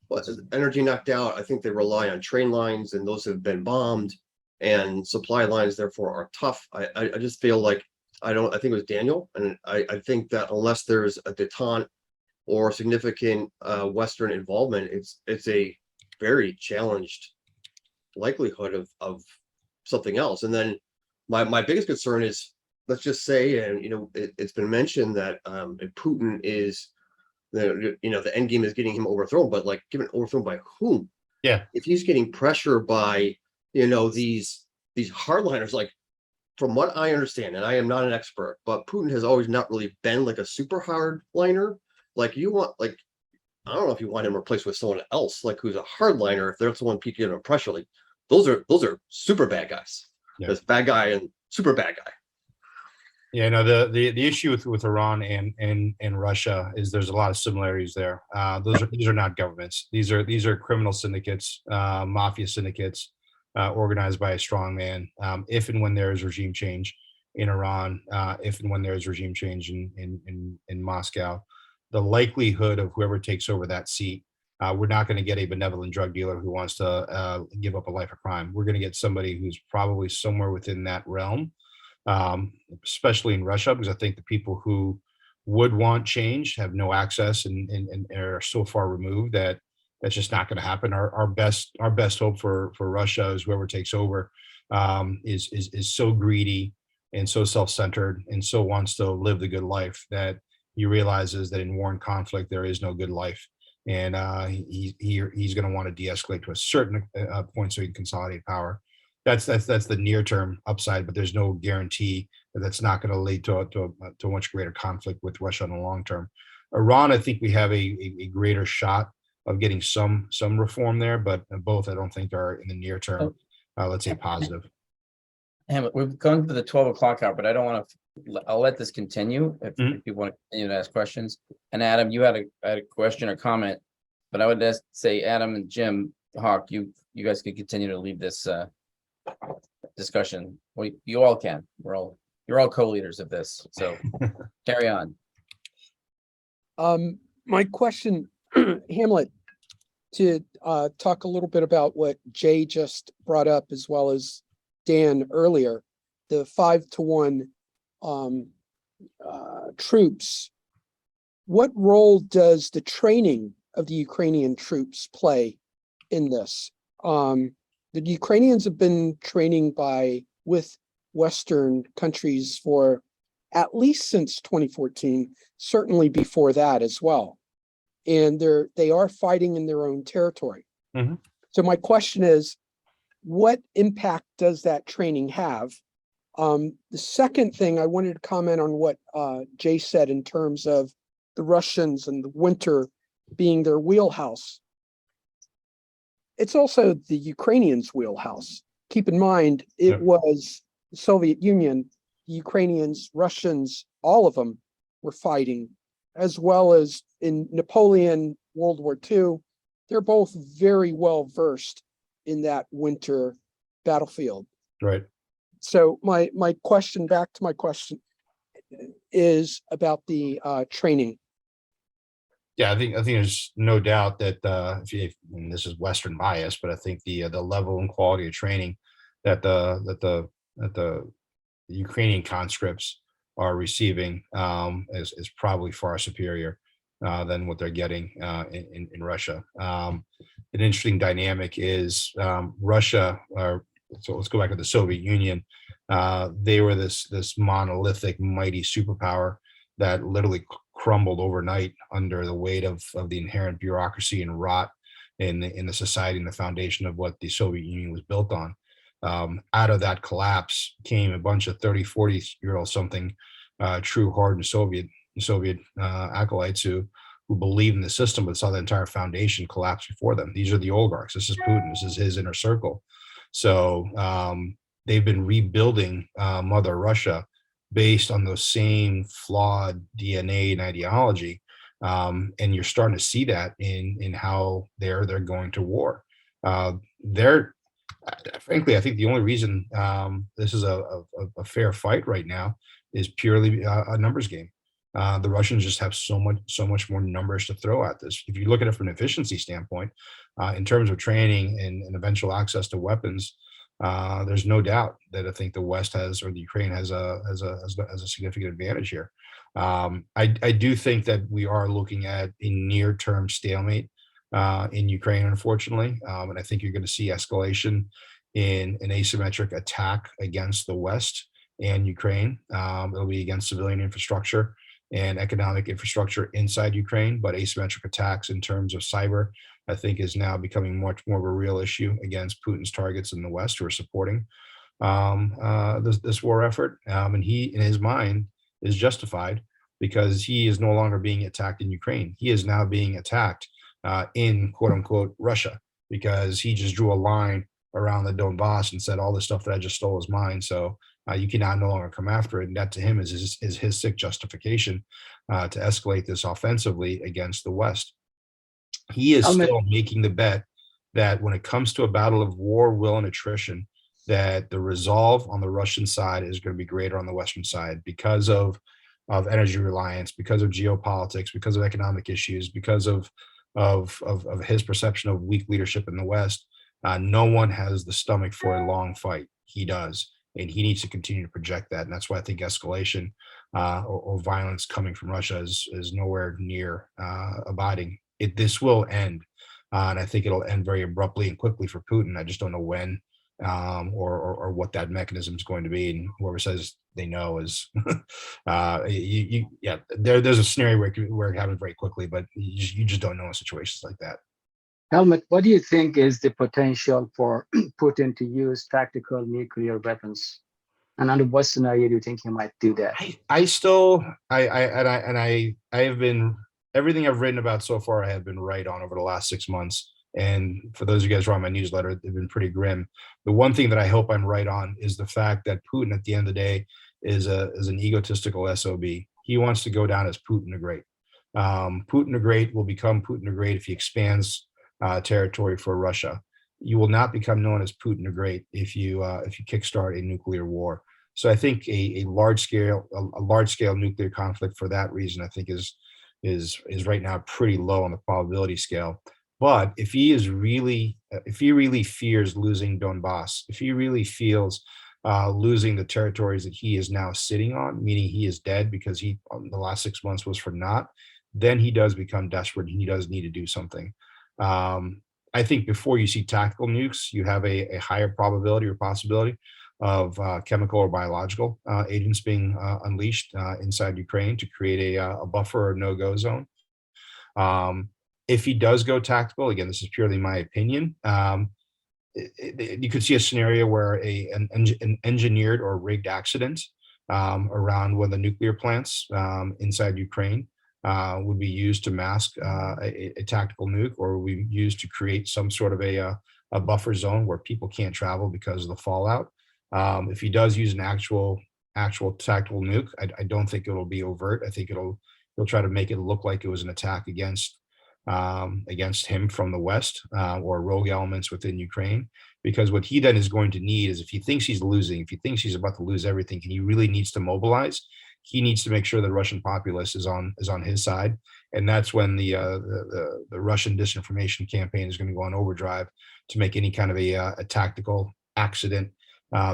Well, energy knocked out. I think they rely on train lines, and those have been bombed, and supply lines therefore are tough. I just feel like I think it was Daniel, and I think that unless there's a detente or significant Western involvement, it's a very challenged likelihood of something else. And then my biggest concern is, let's just say, and it's been mentioned that Putin is the end game is getting him overthrown, but like given overthrown by whom? Yeah. If he's getting pressure by these hardliners, like from what I understand, and I am not an expert, but Putin has always not really been like a super hardliner. Like I don't know if you want him replaced with someone else, like who's a hardliner. If they're someone people get under pressure, like those are super bad guys. Yeah. There's bad guy and super bad guy. Yeah, no, the issue with Iran and Russia is there's a lot of similarities there. These are not governments. These are criminal syndicates, mafia syndicates, organized by a strong man. If and when there is regime change in Iran, if and when there is regime change in Moscow, the likelihood of whoever takes over that seat, we're not going to get a benevolent drug dealer who wants to give up a life of crime. We're going to get somebody who's probably somewhere within that realm. Especially in Russia, because I think the people who would want change have no access and are so far removed that that's just not going to happen. Our best hope for Russia is whoever takes over is so greedy and so self-centered and so wants to live the good life that he realizes that in war and conflict there is no good life, and he's going to want to de-escalate to a certain point so he can consolidate power. That's the near term upside, but there's no guarantee that that's not going to lead to a much greater conflict with Russia in the long term. Iran, I think we have a greater shot of getting some reform there, but both I don't think are in the near term, let's say, positive. Hamlet, we've gone to the 12 o'clock hour, but I don't want to. I'll let this continue if people want to continue to ask questions. And Adam, you had a question or comment, but I would just say Adam and Jim Hawk, you guys could continue to lead this discussion. Well, you all can. You're all co-leaders of this, so carry on. My question, Hamlet, to talk a little bit about what Jay just brought up, as well as Dan earlier, the 5-to-1 troops. What role does the training of the Ukrainian troops play in this? The Ukrainians have been training with Western countries for at least since 2014, certainly before that as well. And they are fighting in their own territory. Mm-hmm. So my question is, what impact does that training have? The second thing I wanted to comment on what Jay said in terms of the Russians and the winter being their wheelhouse. It's also the Ukrainians' wheelhouse. Keep in mind, it Yep. was the Soviet Union, the Ukrainians, Russians, all of them were fighting, as well as in Napoleon, World War II. They're both very well versed in that winter battlefield. Right. So my question, back to my question, is about the training. Yeah, I think there's no doubt that and this is Western bias, but I think the level and quality of training that the Ukrainian conscripts are receiving is probably far superior than what they're getting in Russia. An interesting dynamic is Russia. So let's go back to the Soviet Union. They were this monolithic, mighty superpower that literally crumbled overnight under the weight of the inherent bureaucracy and rot in the society and the foundation of what the Soviet Union was built on. Out of that collapse came a bunch of 30, 40-year-old something true hardened Soviet acolytes who believed in the system but saw the entire foundation collapse before them. These are the oligarchs. This is Putin. This is his inner circle. So they've been rebuilding Mother Russia based on those same flawed DNA and ideology, and you're starting to see that in how they're going to war. Frankly, I think the only reason this is a fair fight right now is purely a numbers game. The Russians just have so much more numbers to throw at this. If you look at it from an efficiency standpoint, in terms of training and eventual access to weapons, there's no doubt that I think the West has, or the Ukraine has a significant advantage here. I do think that we are looking at a near-term stalemate in Ukraine, unfortunately, and I think you're going to see escalation in an asymmetric attack against the West and Ukraine. It'll be against civilian infrastructure and economic infrastructure inside Ukraine, but asymmetric attacks in terms of cyber, I think, is now becoming much more of a real issue against Putin's targets in the West who are supporting this war effort. And he, in his mind, is justified because he is no longer being attacked in Ukraine. He is now being attacked in quote unquote Russia, because he just drew a line around the Donbass and said all the stuff that I just stole is mine. So you cannot no longer come after it. And that to him is his sick justification to escalate this offensively against the West. He is still making the bet that when it comes to a battle of war, will, and attrition, that the resolve on the Russian side is going to be greater on the Western side because of energy reliance, because of geopolitics, because of economic issues, because of his perception of weak leadership in the West. No one has the stomach for a long fight. He does, and he needs to continue to project that. And that's why I think escalation or violence coming from Russia is nowhere near abiding. This will end, and I think it'll end very abruptly and quickly for Putin. I just don't know when or what that mechanism is going to be. And whoever says they know is, there's a scenario where it happens very quickly, but you just don't know in situations like that. Helmut, what do you think is the potential for Putin to use tactical nuclear weapons? And under what scenario do you think he might do that? I have been, everything I've written about so far, I have been right on over the last 6 months. And for those of you guys who are on my newsletter, they've been pretty grim. The one thing that I hope I'm right on is the fact that Putin, at the end of the day, is an egotistical SOB. He wants to go down as Putin the Great. Putin the Great will become Putin the Great if he expands territory for Russia. You will not become known as Putin the Great if you kickstart a nuclear war. So I think a large scale nuclear conflict for that reason, I think is right now pretty low on the probability scale. But if he really fears losing Donbass, if he really feels losing the territories that he is now sitting on, meaning he is dead because the last 6 months was for naught, then he does become desperate and he does need to do something. I think before you see tactical nukes, you have a higher probability or possibility of chemical or biological agents being unleashed inside Ukraine to create a buffer or no-go zone. If he does go tactical, again, this is purely my opinion, you could see a scenario where an engineered or rigged accident around one of the nuclear plants inside Ukraine would be used to mask a tactical nuke, or would be used to create some sort of a buffer zone where people can't travel because of the fallout. If he does use an actual tactical nuke, I don't think it'll be overt. I think he'll try to make it look like it was an attack against him from the West or rogue elements within Ukraine. Because what he then is going to need is, if he thinks he's losing, if he thinks he's about to lose everything, and he really needs to mobilize, he needs to make sure the Russian populace is on his side. And that's when the Russian disinformation campaign is going to go on overdrive to make any kind of a tactical accident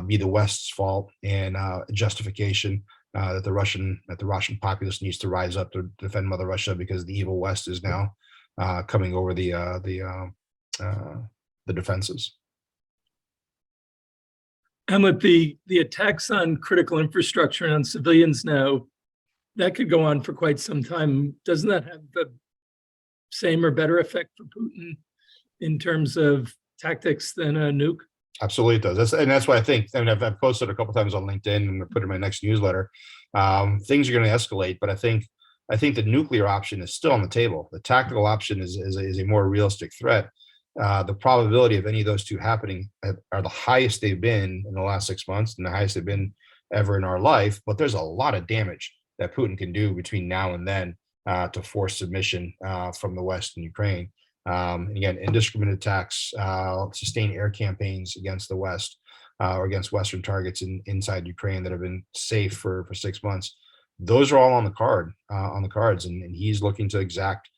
be the West's fault, and justification that the Russian populace needs to rise up to defend Mother Russia, because the evil West is now coming over the defenses. And with the attacks on critical infrastructure and on civilians now, that could go on for quite some time. Doesn't that have the same or better effect for Putin in terms of tactics than a nuke? Absolutely, it does. That's why I think, I mean, I've posted a couple times on LinkedIn, and I'm going to put in my next newsletter. Things are going to escalate, but I think the nuclear option is still on the table. The tactical option is a more realistic threat. The probability of any of those two happening are the highest they've been in the last 6 months, and the highest they've been ever in our life. But there's a lot of damage that Putin can do between now and then to force submission from the West and Ukraine. And again, indiscriminate attacks, sustained air campaigns against the West or against Western targets inside Ukraine that have been safe for 6 months. Those are all on the cards, and he's looking to exact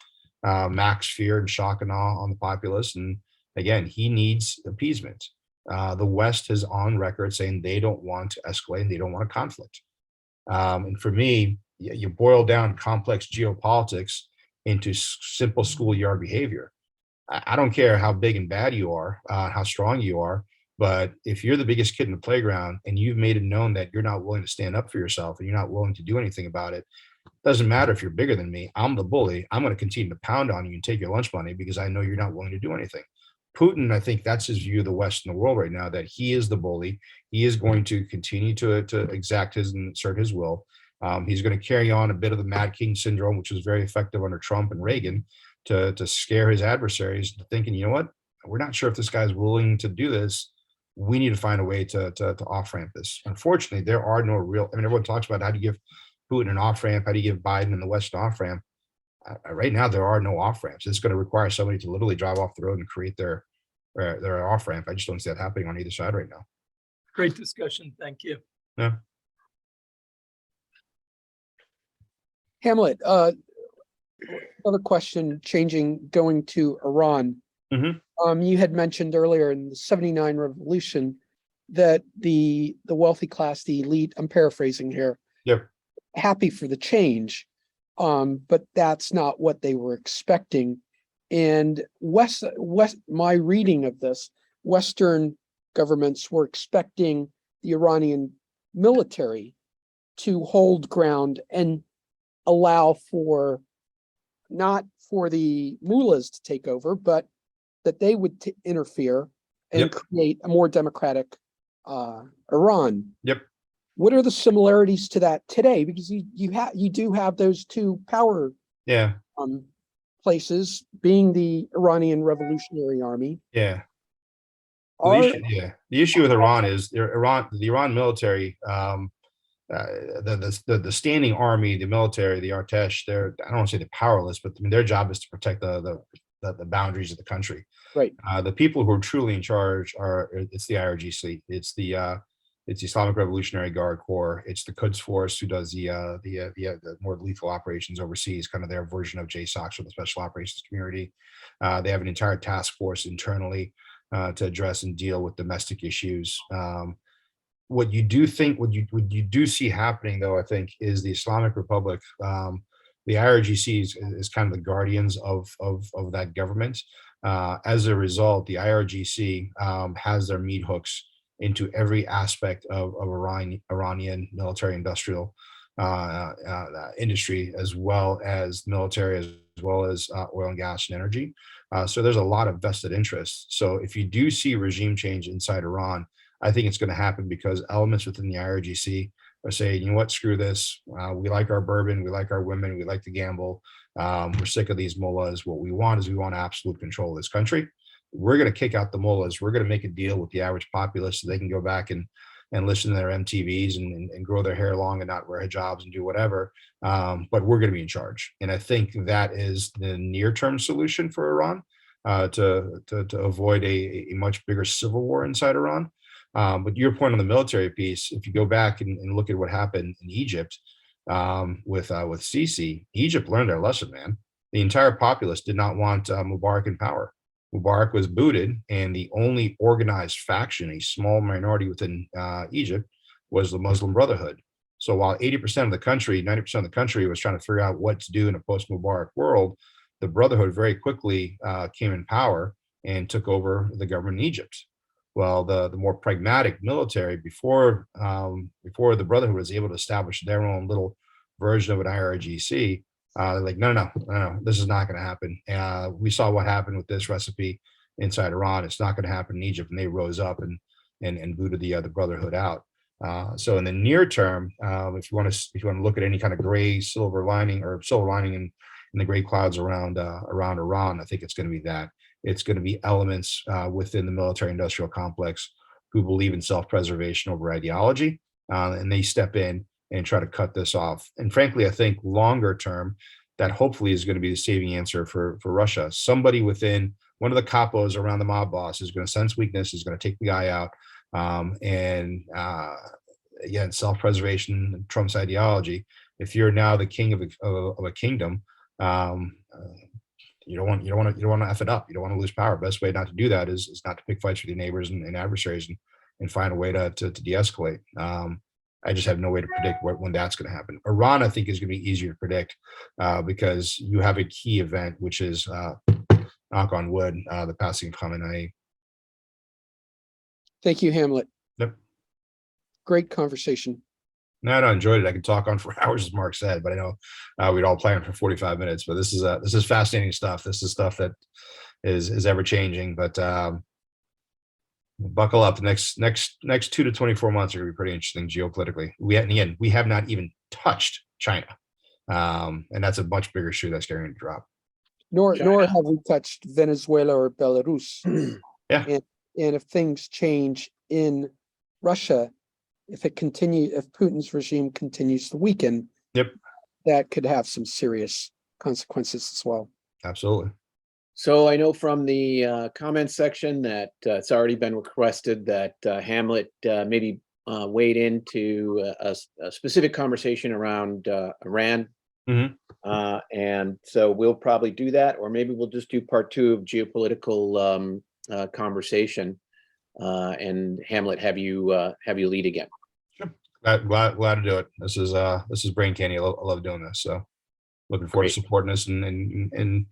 max fear and shock and awe on the populace. And again, he needs appeasement. The West is on record saying they don't want to escalate and they don't want a conflict. And for me, you boil down complex geopolitics into simple schoolyard behavior. I don't care how big and bad you are, how strong you are, but if you're the biggest kid in the playground and you've made it known that you're not willing to stand up for yourself and you're not willing to do anything about it, doesn't matter if you're bigger than me. I'm the bully. I'm going to continue to pound on you and take your lunch money because I know you're not willing to do anything. Putin, I think that's his view of the West and the world right now, that he is the bully. He is going to continue to exact his and assert his will. He's going to carry on a bit of the Mad King syndrome, which was very effective under Trump and Reagan, to scare his adversaries into thinking, you know what, we're not sure if this guy's willing to do this. We need to find a way to off-ramp this. Unfortunately, there are no real, I mean, everyone talks about how do you give Putin an off-ramp, how do you give Biden and the West an off-ramp? Right now, there are no off-ramps. It's going to require somebody to literally drive off the road and create their off-ramp. I just don't see that happening on either side right now. Great discussion. Thank you. Yeah. Hamlet, another question, going to Iran. Mm-hmm. You had mentioned earlier in the '79 revolution that the wealthy class, the elite, I'm paraphrasing here, Yep. happy for the change, but that's not what they were expecting. And my reading of this, Western governments were expecting the Iranian military to hold ground and allow for, not for the mullahs to take over, but that they would interfere and Yep. create a more democratic Iran. Yep. What are the similarities to that today? Because you do have those two power Yeah. places, being the Iranian Revolutionary Army. Yeah. Well, the issue with Iran is the Iran military, the standing army, the military, the Artesh, I don't want to say they're powerless, but I mean, their job is to protect the boundaries of the country. Right. The people who are truly in charge it's the IRGC, it's the Islamic Revolutionary Guard Corps, it's the Quds Force, who does the more lethal operations overseas, kind of their version of JSOC, or the Special Operations Community. They have an entire task force internally to address and deal with domestic issues. What you do see happening, though, I think, is the Islamic Republic. The IRGC is kind of the guardians of that government. As a result, the IRGC has their meat hooks into every aspect of Iranian military industrial industry, as well as military, as well as oil and gas and energy. So there's a lot of vested interest. So if you do see regime change inside Iran, I think it's going to happen because elements within the IRGC are saying, you know what, screw this. We like our bourbon, we like our women, we like to gamble. We're sick of these mullahs. What we want is we want absolute control of this country. We're going to kick out the mullahs. We're going to make a deal with the average populace so they can go back and listen to their MTVs and grow their hair long and not wear hijabs and do whatever. But we're going to be in charge. And I think that is the near-term solution for Iran to avoid a much bigger civil war inside Iran. But your point on the military piece, if you go back and look at what happened in Egypt with Sisi, Egypt learned their lesson, man. The entire populace did not want Mubarak in power. Mubarak was booted, and the only organized faction, a small minority within Egypt, was the Muslim Brotherhood. So while 80% of the country, 90% of the country was trying to figure out what to do in a post-Mubarak world, the Brotherhood very quickly came in power and took over the government in Egypt. Well, the more pragmatic military, before the Brotherhood was able to establish their own little version of an IRGC, like, no, this is not going to happen. We saw what happened with this recipe inside Iran. It's not going to happen in Egypt, and they rose up and booted the Brotherhood out. So in the near term, if you want to look at any kind of gray silver lining in the gray clouds around Iran, I think it's going to be that. It's going to be elements within the military-industrial complex who believe in self-preservation over ideology, and they step in and try to cut this off. And frankly, I think longer term, that hopefully is going to be the saving answer for Russia. Somebody within one of the capos around the mob boss is going to sense weakness, is going to take the guy out. Again, self-preservation, Trump's ideology. If you're now the king of a kingdom, you don't want to F it up. You don't want to lose power. Best way not to do that is not to pick fights with your neighbors and adversaries and find a way to de-escalate. I just have no way to predict when that's going to happen. Iran, I think, is going to be easier to predict because you have a key event, which is, knock on wood, the passing of Khamenei. Thank you, Hamlet. Yep. Great conversation. No, I enjoyed it. I could talk on for hours, as Mark said, but I know we'd all plan for 45 minutes. But this is fascinating stuff. This is stuff that is ever changing. But buckle up. The next 2 to 24 months are going to be pretty interesting geopolitically. We have not even touched China, and that's a much bigger shoe that's going to drop. Nor have we touched Venezuela or Belarus. Yeah. And if things change in Russia, if Putin's regime continues to weaken, yep, that could have some serious consequences as well. Absolutely. So I know from the comments section that it's already been requested that Hamlet maybe wade into a specific conversation around Iran. Mm-hmm. And so we'll probably do that, or maybe we'll just do part 2 of geopolitical conversation. And Hamlet, have you lead again. Sure. Glad to do it. This is brain candy. I love doing this. So looking forward to supporting this and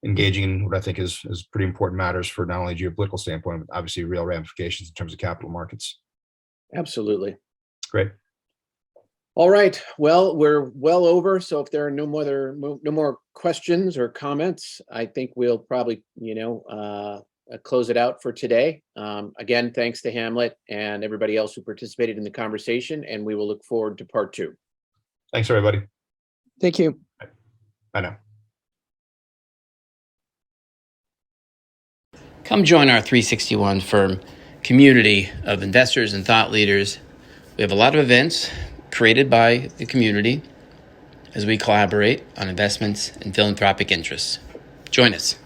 engaging in what I think is pretty important matters for not only geopolitical standpoint, but obviously real ramifications in terms of capital markets. Absolutely. Great. All right. Well, we're well over. So if there are no more questions or comments, I think we'll probably, close it out for today. Again, thanks to Hamlet and everybody else who participated in the conversation, and we will look forward to part 2. Thanks, everybody. Thank you. Bye now. Come join our 361 firm community of investors and thought leaders. We have a lot of events created by the community as we collaborate on investments and philanthropic interests. Join us.